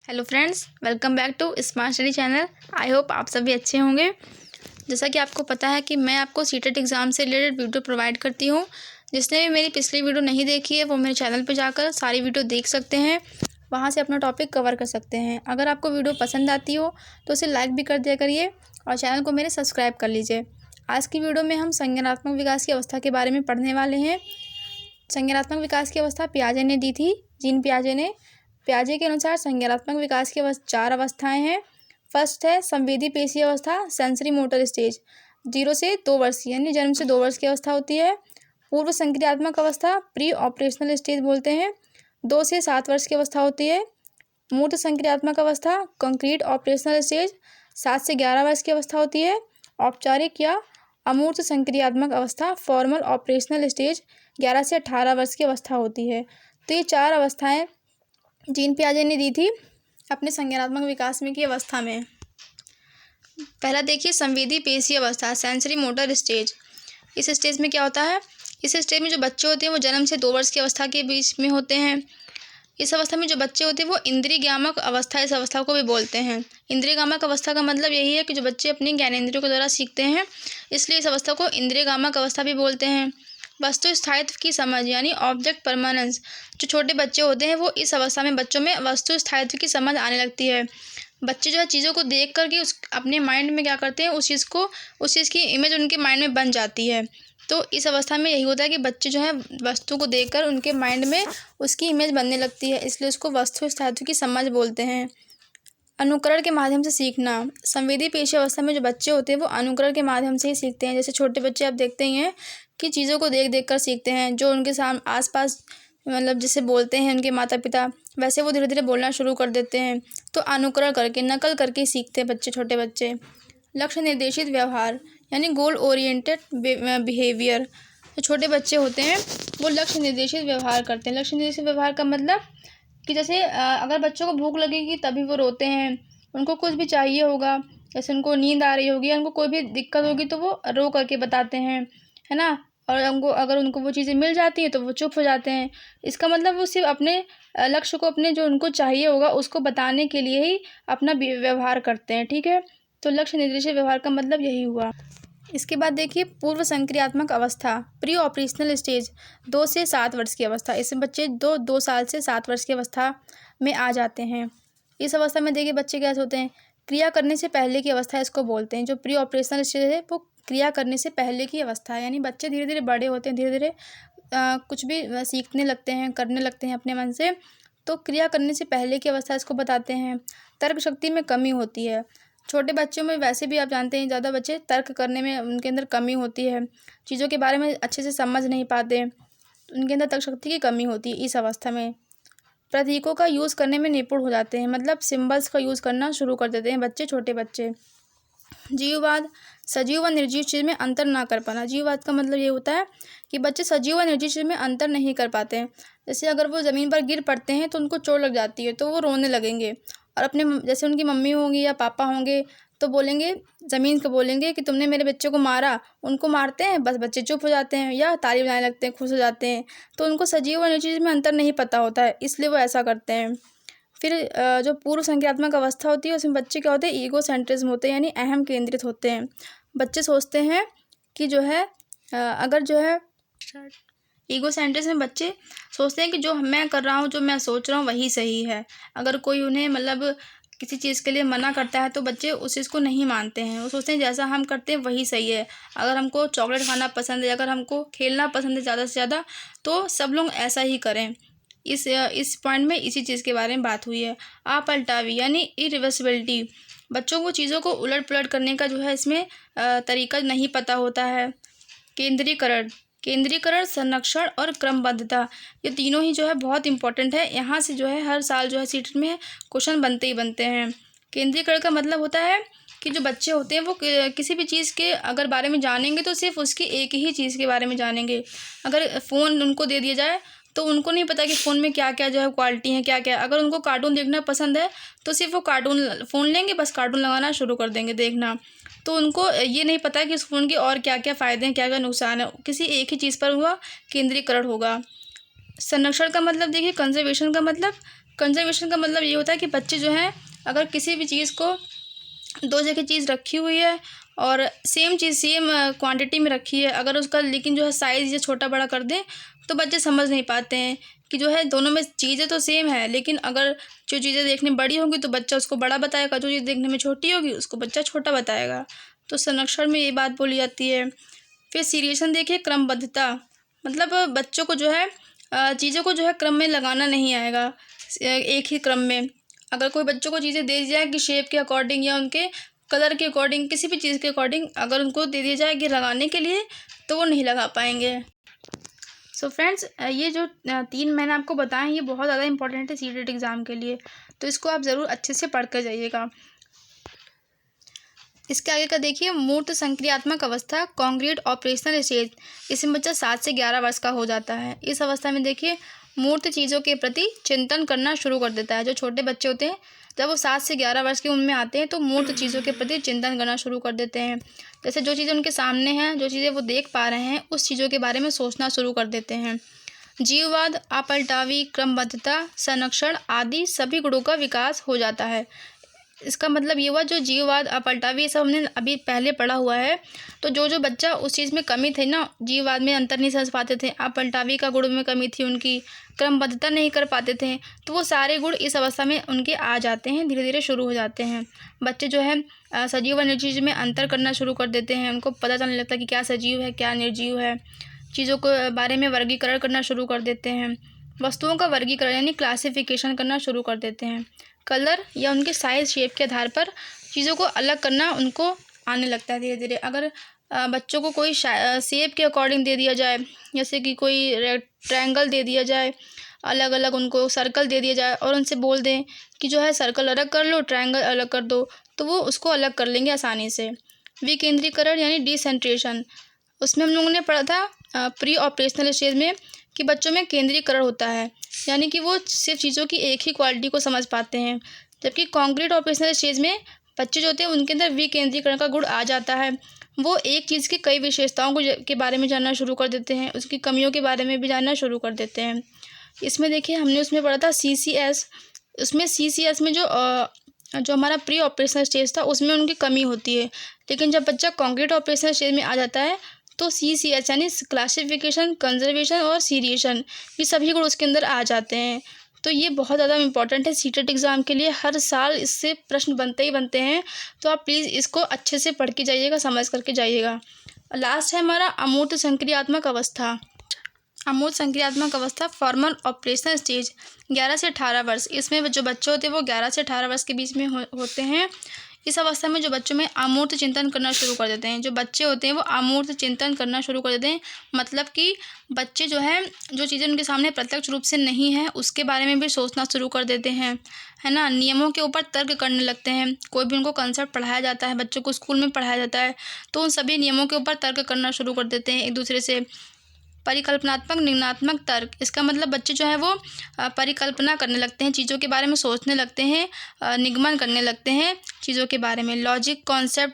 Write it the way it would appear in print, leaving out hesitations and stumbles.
Hello friends, welcome back to smart study channel. I hope आप सभी अच्छे होंगे। जैसा कि आपको पता है कि मैं आपको सीटेट एग्ज़ाम से रिलेटेड वीडियो प्रोवाइड करती हूँ। जिसने भी मेरी पिछली वीडियो नहीं देखी है वो मेरे चैनल पर जाकर सारी वीडियो देख सकते हैं, वहाँ से अपना टॉपिक कवर कर सकते हैं। अगर आपको वीडियो पसंद आती हो तो उसे लाइक भी कर दिया करिए और चैनल को मेरे सब्सक्राइब कर लीजिए। आज की वीडियो में हम संज्ञानात्मक विकास की अवस्था के बारे में पढ़ने वाले हैं। संज्ञानात्मक विकास की अवस्था पियाजे ने दी थी, जीन पियाजे ने। पियाजे के अनुसार संज्ञानात्मक विकास की 4 अवस्थाएं हैं। फर्स्ट है संवेदी पेशीय अवस्था, सेंसरी मोटर स्टेज, 0 से 2 वर्ष यानी जन्म से 2 वर्ष की अवस्था होती है। पूर्व संक्रियात्मक अवस्था प्री ऑपरेशनल स्टेज बोलते हैं, 2 से 7 वर्ष की अवस्था होती है। मूर्त संक्रियात्मक अवस्था कंक्रीट ऑपरेशनल स्टेज, 7 से 11 वर्ष की अवस्था होती है। औपचारिक या अमूर्त संक्रियात्मक अवस्था फॉर्मल ऑपरेशनल स्टेज, 11 से 18 वर्ष की अवस्था होती है। तो ये 4 अवस्थाएं जीन पियाजे ने दी थी अपने संज्ञानात्मक विकास में की अवस्था में। पहला देखिए संवेदी पेशीय अवस्था, सेंसरी मोटर स्टेज। इस स्टेज में क्या होता है? इस स्टेज में जो बच्चे होते हैं वो जन्म से 2 वर्ष की अवस्था के बीच में होते हैं। इस अवस्था में जो बच्चे होते हैं वो इंद्रियगामक अवस्था, इस अवस्था को भी बोलते हैं। इंद्रियगामक अवस्था का मतलब यही है कि जो बच्चे अपनी ज्ञानेंद्रियों के द्वारा सीखते हैं, इसलिए इस अवस्था को इंद्रियगामक अवस्था भी बोलते हैं। वस्तु स्थायित्व की समझ यानी ऑब्जेक्ट परमानेंस, जो छोटे बच्चे होते हैं वो इस अवस्था में बच्चों में वस्तु स्थायित्व की समझ आने लगती है। बच्चे जो है चीज़ों को देख कर के उस अपने माइंड में क्या करते हैं, उस चीज़ की इमेज उनके माइंड में बन जाती है। तो इस अवस्था में यही होता है कि बच्चे जो है वस्तु को देखकर उनके माइंड में उसकी इमेज बनने लगती है, इसलिए उसको वस्तु स्थायित्व की समझ बोलते हैं। अनुकरण के माध्यम से सीखना, संवेदी पेशीय अवस्था में जो बच्चे होते हैं वो अनुकरण के माध्यम से ही सीखते हैं। जैसे छोटे बच्चे आप देखते ही हैं कि चीज़ों को देख देख कर सीखते हैं, जो उनके आस पास मतलब जैसे बोलते हैं उनके माता पिता, वैसे वो धीरे धीरे बोलना शुरू कर देते हैं। तो अनुकरण करके, नकल करके सीखते हैं बच्चे, छोटे बच्चे। लक्ष्य निर्देशित व्यवहार यानी गोल ओरिएंटेड बिहेवियर, जो छोटे बच्चे होते हैं वो लक्ष्य निर्देशित व्यवहार करते हैं। लक्ष्य निर्देशित व्यवहार का मतलब कि जैसे अगर बच्चों को भूख लगेगी तभी वो रोते हैं, उनको कुछ भी चाहिए होगा, जैसे उनको नींद आ रही होगी, उनको कोई भी दिक्कत होगी तो वो रो करके बताते हैं, है ना। और अगर उनको वो चीज़ें मिल जाती हैं तो वो चुप हो जाते हैं। इसका मतलब वो सिर्फ अपने लक्ष्य को, अपने जो उनको चाहिए होगा उसको बताने के लिए ही अपना व्यवहार करते हैं, ठीक है। तो लक्ष्य निर्देशित व्यवहार का मतलब यही हुआ। इसके बाद देखिए पूर्व संक्रियात्मक अवस्था प्री ऑपरेशनल स्टेज, 2 से 7 वर्ष की अवस्था। इसमें बच्चे 2 साल से 7 वर्ष की अवस्था में आ जाते हैं। इस अवस्था में देखिए बच्चे कैसे होते हैं, क्रिया करने से पहले की अवस्था इसको बोलते हैं। जो प्री ऑपरेशनल स्टेज है वो क्रिया करने से पहले की अवस्था है, यानी बच्चे धीरे धीरे बड़े होते हैं, धीरे धीरे कुछ भी सीखने लगते हैं, करने लगते हैं अपने मन से। तो क्रिया करने से पहले की अवस्था इसको बताते हैं। तर्क शक्ति में कमी होती है। छोटे बच्चों में वैसे भी आप जानते हैं ज़्यादा बच्चे तर्क करने में उनके अंदर कमी होती है, चीज़ों के बारे में अच्छे से समझ नहीं पाते, उनके अंदर तर्क शक्ति की कमी होती है। इस अवस्था में प्रतीकों का यूज़ करने में निपुण हो जाते हैं, मतलब सिंबल्स का यूज़ करना शुरू कर देते हैं बच्चे, छोटे बच्चे। जीववाद, सजीव व निर्जीव चीज़ में अंतर ना कर पाना। जीववाद का मतलब ये होता है कि बच्चे सजीव व निर्जीव चीज़ में अंतर नहीं कर पाते हैं। जैसे अगर वो ज़मीन पर गिर पड़ते हैं तो उनको चोट लग जाती है तो वो रोने लगेंगे, और अपने जैसे उनकी मम्मी होंगी या पापा होंगे तो बोलेंगे, ज़मीन को बोलेंगे कि तुमने मेरे बच्चे को मारा, उनको मारते हैं, बस बच्चे चुप हो जाते हैं या ताली बजाने लगते हैं, खुश हो जाते हैं। तो उनको सजीव व निर्जीव चीज़ में अंतर नहीं पता होता है, इसलिए वो ऐसा करते हैं। फिर जो पूर्व संक्रियात्मक अवस्था होती है उसमें बच्चे क्या होते हैं, ईगो सेंट्रिज्म होते हैं, यानी अहम केंद्रित होते हैं। बच्चे सोचते हैं कि जो है अगर जो है ईगो सेंट्रिज्म में बच्चे सोचते हैं कि जो मैं कर रहा हूँ, जो मैं सोच रहा हूँ वही सही है। अगर कोई उन्हें मतलब किसी चीज़ के लिए मना करता है तो बच्चे उस चीज़ को नहीं मानते हैं। वो सोचते हैं जैसा हम करते हैं वही सही है। अगर हमको चॉकलेट खाना पसंद है, अगर हमको खेलना पसंद है ज़्यादा से ज़्यादा, तो सब लोग ऐसा ही करें। इस पॉइंट में इसी चीज़ के बारे में बात हुई है। अपलटावी यानी इरिवर्सिबिलिटी, बच्चों को चीज़ों को उलट पुलट करने का जो है इसमें तरीका नहीं पता होता है। केंद्रीकरण, संरक्षण और क्रमबद्धता, ये तीनों ही जो है बहुत इंपॉर्टेंट है। यहाँ से जो है हर साल जो है सीटेट में क्वेश्चन बनते ही बनते हैं। केंद्रीकरण का मतलब होता है कि जो बच्चे होते हैं वो किसी भी चीज़ के अगर बारे में जानेंगे तो सिर्फ उसकी एक ही चीज़ के बारे में जानेंगे। अगर फ़ोन उनको दे दिया जाए तो उनको नहीं पता कि फ़ोन में क्या क्या जो है क्वालिटी है, क्या क्या। अगर उनको कार्टून देखना पसंद है तो सिर्फ वो फ़ोन लेंगे, बस कार्टून लगाना शुरू कर देंगे देखना। तो उनको ये नहीं पता कि उस फ़ोन के और क्या क्या फ़ायदे हैं, क्या क्या नुकसान है। किसी एक ही चीज़ पर हुआ केंद्रीकरण होगा। संरक्षण का मतलब देखिए, कंजर्वेशन का मतलब कंजर्वेशन का मतलब ये होता है कि बच्चे जो हैं अगर किसी भी चीज़ को दो जगह चीज़ रखी हुई है और सेम चीज़ सेम क्वांटिटी में रखी है, अगर उसका लेकिन जो है साइज़ या छोटा बड़ा कर दें तो बच्चे समझ नहीं पाते हैं कि जो है दोनों में चीज़ें तो सेम है, लेकिन अगर जो चीज़ें देखने में बड़ी होंगी तो बच्चा उसको बड़ा बताएगा, जो चीज़ देखने में छोटी होगी उसको बच्चा छोटा बताएगा। तो संरक्षण में ये बात बोली जाती है। फिर सीरिएशन देखिए, क्रमबद्धता, मतलब बच्चों को जो है चीज़ों को जो है क्रम में लगाना नहीं आएगा, एक ही क्रम में। अगर कोई बच्चों को चीज़ें दे दी जाए कि शेप के अकॉर्डिंग या उनके कलर के अकॉर्डिंग, किसी भी चीज़ के अकॉर्डिंग अगर उनको दे दिया जाए कि लगाने के लिए, तो वो नहीं लगा पाएंगे। सो फ्रेंड्स, ये जो 3 मैंने आपको बताए ये बहुत ज़्यादा इंपॉर्टेंट है सीटेट एग्ज़ाम के लिए, तो इसको आप ज़रूर अच्छे से पढ़ कर जाइएगा। इसके आगे का देखिए, मूर्त संक्रियात्मक अवस्था, कॉन्क्रीट ऑपरेशनल स्टेज। इसमें बच्चा 7 से 11 वर्ष का हो जाता है। इस अवस्था में देखिए मूर्त चीज़ों के प्रति चिंतन करना शुरू कर देता है। जो छोटे बच्चे होते हैं जब वो 7 से 11 वर्ष की उम्र में आते हैं तो मूर्त चीज़ों के प्रति चिंतन करना शुरू कर देते हैं। जैसे जो चीज़ें उनके सामने हैं, जो चीज़ें वो देख पा रहे हैं, उस चीज़ों के बारे में सोचना शुरू कर देते हैं। जीववाद, अपलटावी, क्रमबद्धता, संरक्षण आदि सभी गुणों का विकास हो जाता है। इसका मतलब ये हुआ, जो जीववाद, अपलटावी, ये सब हमने अभी पहले पढ़ा हुआ है। तो जो बच्चा उस चीज़ में कमी थे ना, जीववाद में अंतर नहीं समझ पाते थे, अपलटावी का गुण में कमी थी उनकी, क्रमबद्धता नहीं कर पाते थे, तो वो सारे गुण इस अवस्था में उनके आ जाते हैं, धीरे धीरे शुरू हो जाते हैं। बच्चे जो है सजीव और निर्जीव में अंतर करना शुरू कर देते हैं। उनको पता चलने लगता है कि क्या सजीव है क्या निर्जीव है। चीज़ों के बारे में वर्गीकरण करना शुरू कर देते हैं। वस्तुओं का वर्गीकरण यानी क्लासिफिकेशन करना शुरू कर देते हैं। कलर या उनके साइज़, शेप के आधार पर चीज़ों को अलग करना उनको आने लगता है धीरे धीरे। अगर बच्चों को कोई शेप के अकॉर्डिंग दे दिया जाए, जैसे कि कोई ट्रायंगल दे दिया जाए, अलग अलग उनको सर्कल दे दिया जाए और उनसे बोल दें कि जो है सर्कल अलग कर लो, ट्रायंगल अलग कर दो, तो वो उसको अलग कर लेंगे आसानी से। विकेंद्रीकरण यानी डिसेंट्रेशन, उसमें हम लोगों ने पढ़ा था प्री ऑपरेशनल स्टेज में कि बच्चों में केंद्रीकरण होता है, यानी कि वो सिर्फ चीज़ों की एक ही क्वालिटी को समझ पाते हैं। जबकि कॉन्क्रीट ऑपरेशनल स्टेज में बच्चे जो होते हैं उनके अंदर विकेंद्रीकरण का गुण आ जाता है। वो एक चीज़ की कई विशेषताओं के बारे में जानना शुरू कर देते हैं, उसकी कमियों के बारे में भी जानना शुरू कर देते हैं। इसमें देखिए हमने उसमें पढ़ा था CCS, उसमें CCS में जो हमारा प्री ऑपरेशनल स्टेज था उसमें उनकी कमी होती है, लेकिन जब बच्चा कॉन्क्रीट ऑपरेशनल स्टेज में आ जाता है तो CCS यानी क्लासिफिकेशन, कंजर्वेशन और सीरिएशन, ये सभी गुण उसके अंदर आ जाते हैं। तो ये बहुत ज़्यादा इंपॉर्टेंट है सीटेट एग्ज़ाम के लिए, हर साल इससे प्रश्न बनते ही बनते हैं। तो आप प्लीज़ इसको अच्छे से पढ़ के जाइएगा, समझ करके जाइएगा। लास्ट है हमारा अमूर्त संक्रियात्मक अवस्था। अमूर्त संक्रियात्मक अवस्था, फॉर्मल ऑपरेशनल स्टेज, 11 से 18 वर्ष। इसमें जो बच्चे होते हैं वो 11 से 18 वर्ष के बीच में होते हैं। इस अवस्था में जो बच्चों में अमूर्त चिंतन करना शुरू कर देते हैं, जो बच्चे होते हैं वो अमूर्त चिंतन करना शुरू कर देते हैं। मतलब कि बच्चे जो है जो चीज़ें उनके सामने प्रत्यक्ष रूप से नहीं है उसके बारे में भी सोचना शुरू कर देते हैं, है ना। नियमों के ऊपर तर्क करने लगते हैं। कोई भी उनको कंसेप्ट पढ़ाया जाता है, बच्चों को स्कूल में पढ़ाया जाता है, तो उन सभी नियमों के ऊपर तर्क करना शुरू कर देते हैं एक दूसरे से। परिकल्पनात्मक निम्नात्मक तर्क, इसका मतलब बच्चे जो है वो परिकल्पना करने लगते हैं, चीज़ों के बारे में सोचने लगते हैं, निगमन करने लगते हैं चीज़ों के बारे में। Logic, concept,